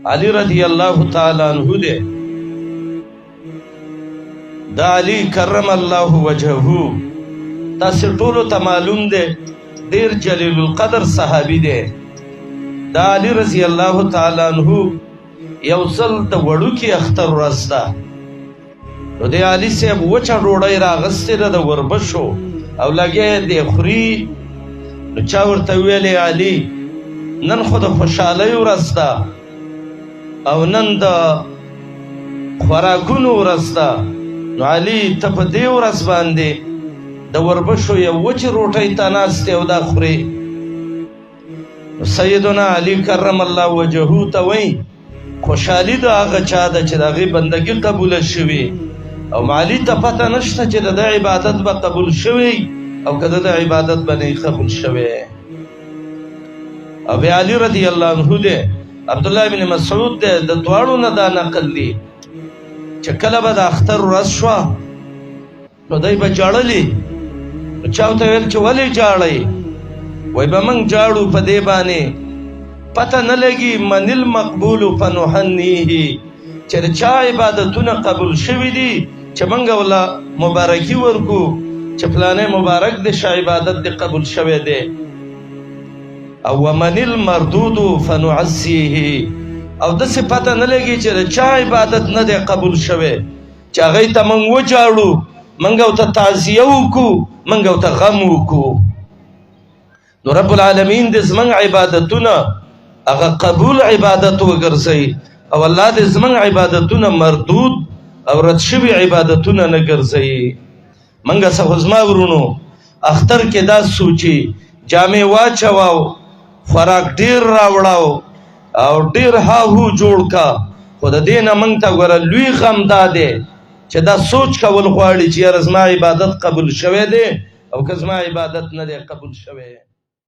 علی رضی الله تعالی عنہ دے. دا علی کرم الله وجهه تاسو ټولو ته معلوم دی، ډیر جلیل القدر صحابي دی. دا علی رضی الله تعالی عنہ یو ځل د وړوکي اختر ورځ ده، نو د علي صاحب وچه ډوډۍ راغستې ده د وربشو او لګیا دی خوري. نو چا ورته ویلې علي نن خو د خوشحالۍ ورځ ده او نن د خوراکونو ورځ ده، نو علي ته په دې ورځ باندې د وربشو یو وچې روټۍ ته ناست او دا خوري. نو سیدنا علي کرم الله وجهه ته وایي خوشحالي د هغه چا ده چې د هغې بندګي قبوله شوې، او علي ته پته نشته چې د ده عبادت به قبول شوی او که د ده عبادت به نه قبول شوی. او بیا علي رضی الله عنه دی، عبدالله بن مسعود دی، د دواړو نه دا نقل دی چې کله به د اختر ورځ شوه نو دی به ژړلي. نو چا ورته ویل چې ولې ژاړئ؟ وایي به موږ ژاړو په دې باندې پته نه لګي من المقبول فنهنیه، چې د چا عبادتونه قبول شوي دي چې موږ وله مبارکي ورکو چې فلانی مبارک دی شه عبادت دی قبول شوی دی. او ومن المردود فنعزیه، او داسې پته نه لګي چې د چا عبادت نه دی قبول شوی چې هغوی ته موږ وژاړو، موږ ورته تعزیه وکړو، موږ ورته غم وکړو. نو رب العالمین دې زموږ عبادتونه هغه قبول عبادت وګرځوي، او الله دې زموږ عبادتونه مردود او رد شوي عبادتونه نه ګرځوي. موږ څه خو زما ورونو اختر کې دا سوچي جامې واچوو، خوراک ډېر راوړاو او ډېر هاهو جوړ کا، خو د دې نه موږ ته ګوره لوی غم دا دی چې دا سوچ کول غواړي چې یاره زما عبادت قبول شوی دی او که زما عبادت نه دی قبول شوی.